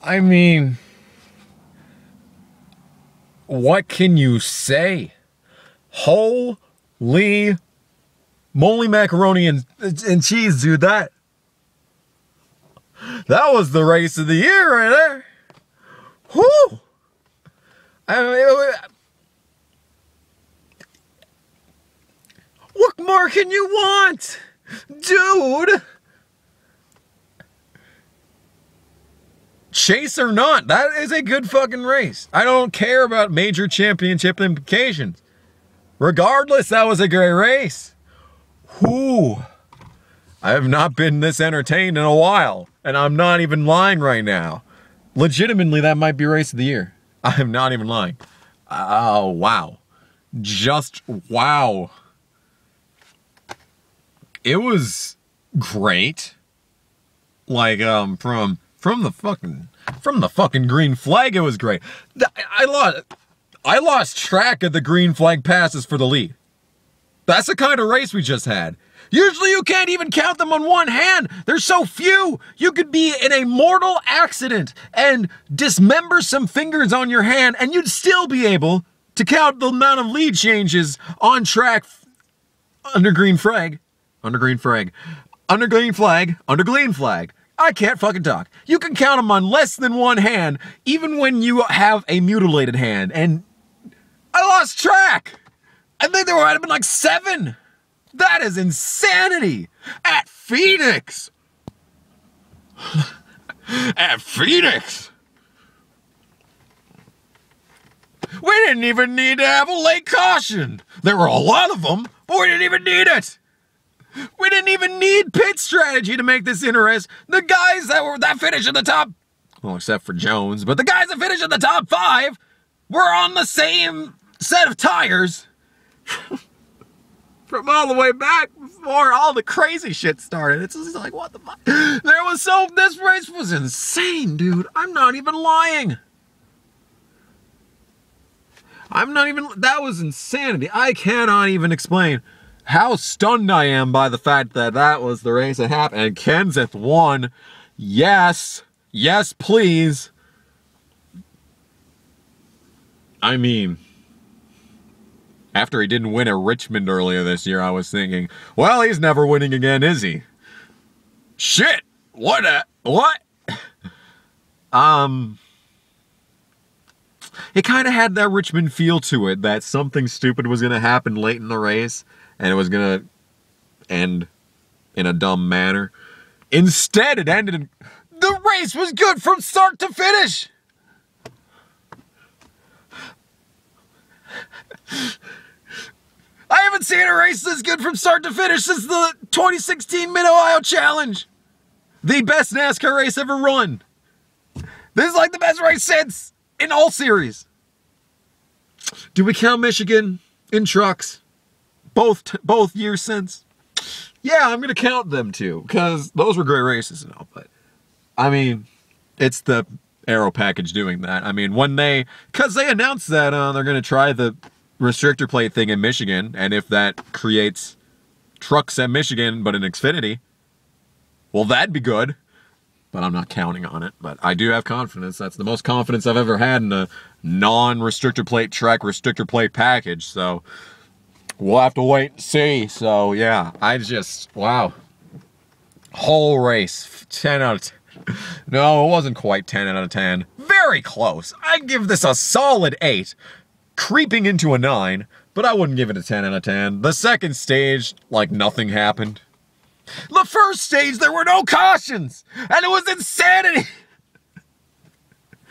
I mean, what can you say? Holy moly macaroni and cheese, dude. That was the race of the year right there. Whoo! I mean, what more can you want, dude? Chase or not, that is a good fucking race. I don't care about major championship implications. Regardless, that was a great race. Whoo! I have not been this entertained in a while, and I'm not even lying right now. Legitimately, that might be race of the year. I am not even lying. Oh, wow. Just wow. It was great. Like, from the fucking green flag, it was great. I lost track of the green flag passes for the lead. That's the kind of race we just had. Usually you can't even count them on one hand. There's so few. You could be in a mortal accident and dismember some fingers on your hand, and you'd still be able to count the amount of lead changes on track under green flag. Under green flag. Under green flag. Under green flag. I can't fucking talk. You can count them on less than one hand, even when you have a mutilated hand. And I lost track. I think there might have been like 7. That is insanity. At Phoenix. At Phoenix. We didn't even need to have a late caution. There were a lot of them, but we didn't even need it. We didn't even need pit strategy to make this interesting. The guys that finished in the top, well, except for Jones, but the guys that finished in the top 5 were on the same set of tires from all the way back before all the crazy shit started. It's just like, what the fuck? This race was insane, dude. I'm not even lying. That was insanity. I cannot even explain how stunned I am by the fact that that was the race that happened. And Kenseth won. Yes. Yes, please. I mean, after he didn't win at Richmond earlier this year, I was thinking, well, he's never winning again, is he? Shit. What? It kind of had that Richmond feel to it, that something stupid was going to happen late in the race, and it was going to end in a dumb manner. Instead, it ended in... The race was good from start to finish! I haven't seen a race this good from start to finish since the 2016 Mid-Ohio Challenge! The best NASCAR race ever run! This is like the best race since, in all series. Do we count Michigan in trucks? Both years since? Yeah, I'm going to count them too, because those were great races and all, but I mean, it's the Aero package doing that. I mean, because they announced that they're going to try the restrictor plate thing in Michigan, and if that creates trucks at Michigan, but in Xfinity, well, that'd be good, but I'm not counting on it. But I do have confidence. That's the most confidence I've ever had in a non-restrictor plate track restrictor plate package, so we'll have to wait and see. So, yeah, wow. Whole race, 10 out of 10. No, it wasn't quite 10 out of 10. Very close. I'd give this a solid 8. Creeping into a 9, but I wouldn't give it a 10 out of 10. The second stage, like nothing happened. The first stage, there were no cautions, and it was insanity.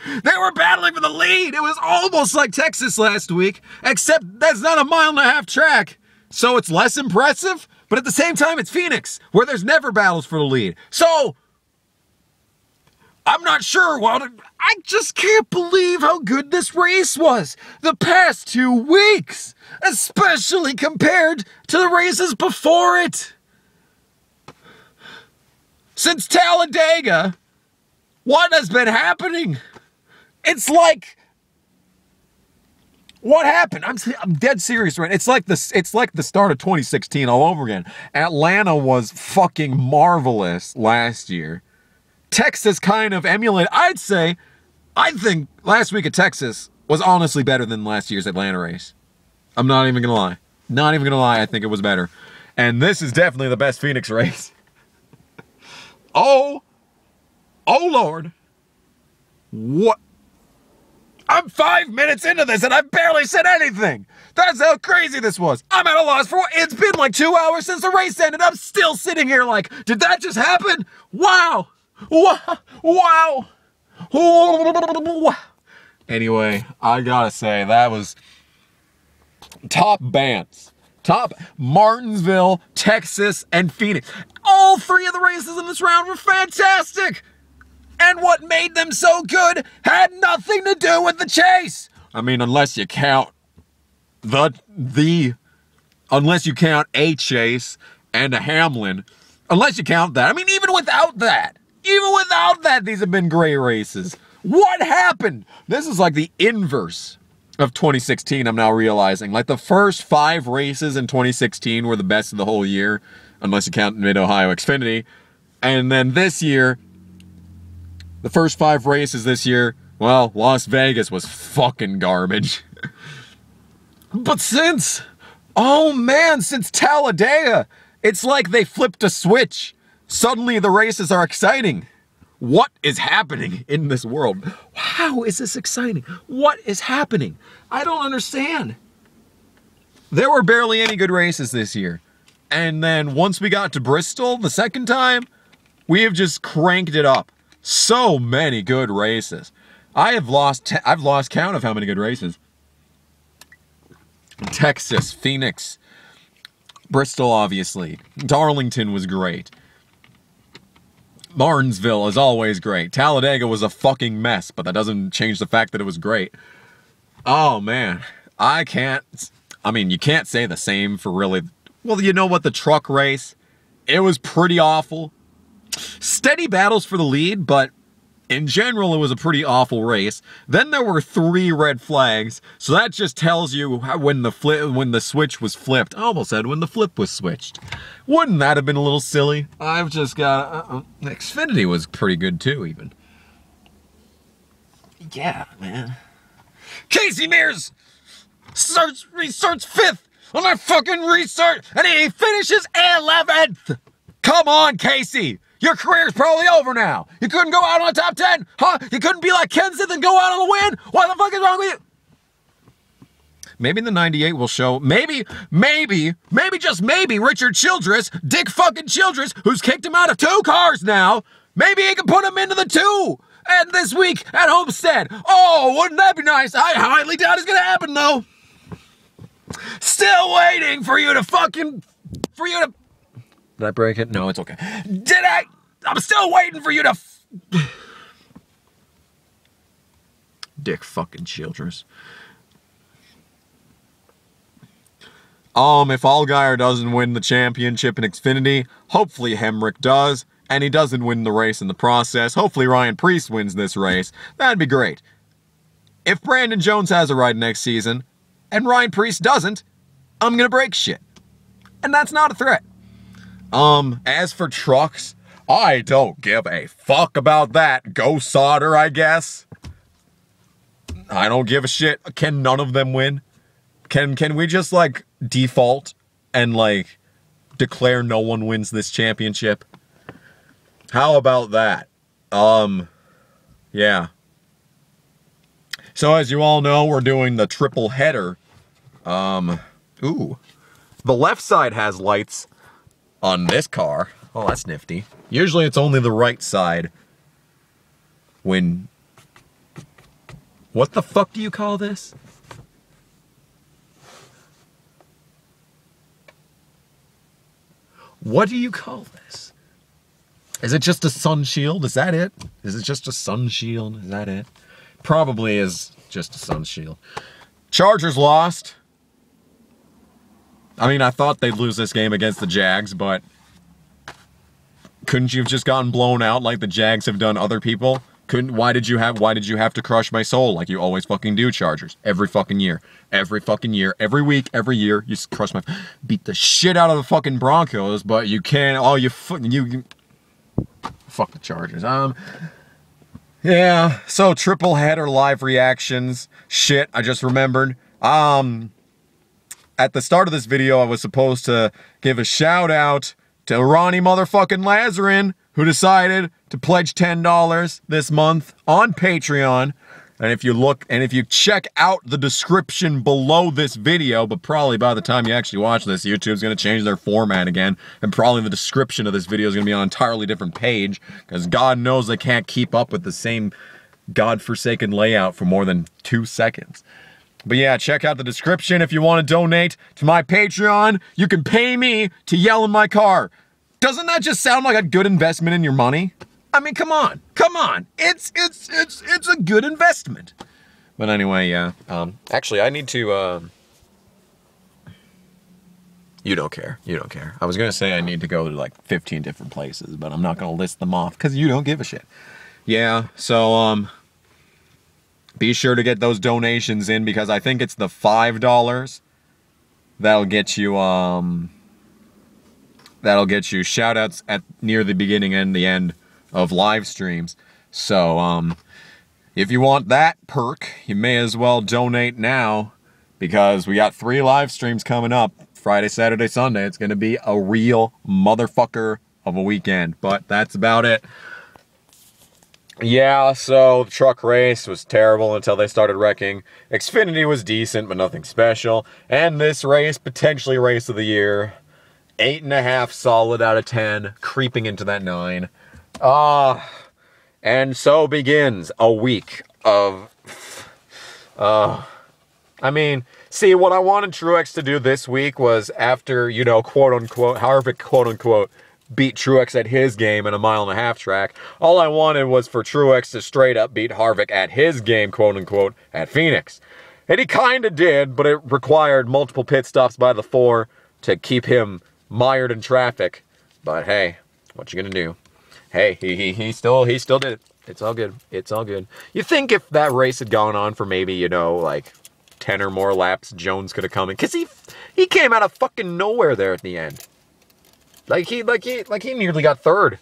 They were battling for the lead. It was almost like Texas last week, except that's not a 1.5 mile track, so it's less impressive, but at the same time, it's Phoenix, where there's never battles for the lead. So, I'm not sure. I just can't believe how good this race was the past 2 weeks, especially compared to the races before it. Since Talladega, what has been happening? It's like, what happened? I'm dead serious, right? It's like the start of 2016 all over again. Atlanta was fucking marvelous last year. Texas kind of emulated. I think last week at Texas was honestly better than last year's Atlanta race. I'm not even going to lie. Not even going to lie, I think it was better. And this is definitely the best Phoenix race. Oh Lord. What? I'm 5 minutes into this and I barely said anything. That's how crazy this was. I'm at a loss for what? It's been like 2 hours since the race ended. I'm still sitting here like, did that just happen? Wow. Wow. Anyway, I gotta say, that was top bands. Top Martinsville, Texas, and Phoenix. All three of the races in this round were fantastic. And what made them so good had nothing to do with the chase. I mean, unless you count unless you count a chase and a Hamlin. Unless you count that. I mean, even without that, these have been great races. What happened? This is like the inverse of 2016, I'm now realizing. Like, the first 5 races in 2016 were the best of the whole year, unless you count Mid-Ohio Xfinity. And then this year, the first 5 races this year, well, Las Vegas was fucking garbage. But since Talladega, it's like they flipped a switch. Suddenly the races are exciting. What is happening in this world? How is this exciting? What is happening? I don't understand. There were barely any good races this year. And then once we got to Bristol the second time, we have just cranked it up. So many good races. I've lost count of how many good races. Texas, Phoenix, Bristol, obviously. Darlington was great. Martinsville is always great. Talladega was a fucking mess, but that doesn't change the fact that it was great. Oh, man. You can't say the same for really... Well, you know what? The truck race, it was pretty awful. Steady battles for the lead, but in general, it was a pretty awful race. Then there were 3 red flags, so that just tells you when the switch was flipped. I almost said when the flip was switched. Wouldn't that have been a little silly? I've just got... Xfinity was pretty good, too, even. Yeah, man. Casey Mears restarts 5th on that fucking restart, and he finishes 11th! Come on, Casey! Your career's probably over now. You couldn't go out on the top 10, huh? You couldn't be like Kenseth and go out on a win? What the fuck is wrong with you? Maybe the 98 will show, maybe, just maybe, Richard Childress, Dick fucking Childress, who's kicked him out of 2 cars now, maybe he can put him into the 2 and this week at Homestead. Oh, wouldn't that be nice? I highly doubt it's gonna happen, though. Still waiting for you to Did I break it? No, it's okay. Did I? I'm still waiting for you to... Dick fucking Childress. If Allgaier doesn't win the championship in Xfinity, hopefully Hemrick does, and he doesn't win the race in the process. Hopefully Ryan Preece wins this race. That'd be great. If Brandon Jones has a ride next season, and Ryan Preece doesn't, I'm gonna break shit. And that's not a threat. As for trucks, I don't give a fuck about that. Go Sauter, I guess. I don't give a shit. Can none of them win? Can we just, like, default and, like, declare no one wins this championship? How about that? Yeah. So, as you all know, we're doing the triple header. The left side has lights on this car. Oh, that's nifty. Usually it's only the right side when... What the fuck do you call this? What do you call this? Is it just a sun shield? Is that it? Is it just a sun shield? Is that it? Probably is just a sun shield. Chargers lost. I mean, I thought they'd lose this game against the Jags, but couldn't you have just gotten blown out like the Jags have done other people? Why did you have to crush my soul like you always fucking do, Chargers? Every fucking year. Every fucking year. Every week, every year, you crush my... Beat the shit out of the fucking Broncos, but you can't... Fuck the Chargers. Yeah, so triple header live reactions. Shit, I just remembered. At the start of this video, I was supposed to give a shout out to Ronnie motherfucking Lazzarine, who decided to pledge $10 this month on Patreon. And if you check out the description below this video, but probably by the time you actually watch this, YouTube's gonna change their format again, and probably the description of this video is gonna be on an entirely different page, because God knows they can't keep up with the same godforsaken layout for more than 2 seconds. But yeah, check out the description if you want to donate to my Patreon. You can pay me to yell in my car. Doesn't that just sound like a good investment in your money? I mean, come on. It's a good investment. But anyway, yeah. Actually, I need to, You don't care. I was gonna say I need to go to like 15 different places, but I'm not gonna list them off because you don't give a shit. Yeah, so, be sure to get those donations in, because I think it's the $5 that'll get you shoutouts at near the beginning and the end of live streams. So if you want that perk, you may as well donate now, because we got 3 live streams coming up, Friday, Saturday, Sunday. It's gonna be a real motherfucker of a weekend, but that's about it. Yeah, so the truck race was terrible until they started wrecking. Xfinity was decent, but nothing special. And this race, potentially race of the year, 8.5 solid out of 10, creeping into that 9. And so begins a week of, I mean, see, what I wanted Truex to do this week was, after, you know, quote unquote, Harvick quote unquote, beat Truex at his game in a 1.5 mile track. All I wanted was for Truex to straight up beat Harvick at his game, quote unquote, at Phoenix. And he kinda did, but it required multiple pit stops by the 4 to keep him mired in traffic. But hey, what you gonna do? Hey, he still did it. It's all good. It's all good. You think if that race had gone on for maybe, you know, like 10 or more laps, Jones could have come in, because he came out of fucking nowhere there at the end. Like he nearly got 3rd.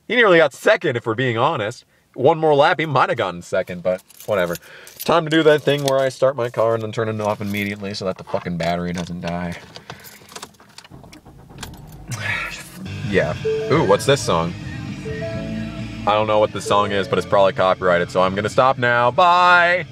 He nearly got 2nd, if we're being honest. 1 more lap, he might have gotten 2nd, but whatever. Time to do that thing where I start my car and then turn it off immediately so that the fucking battery doesn't die. Yeah. Ooh, what's this song? I don't know what this song is, but it's probably copyrighted, so I'm gonna stop now. Bye!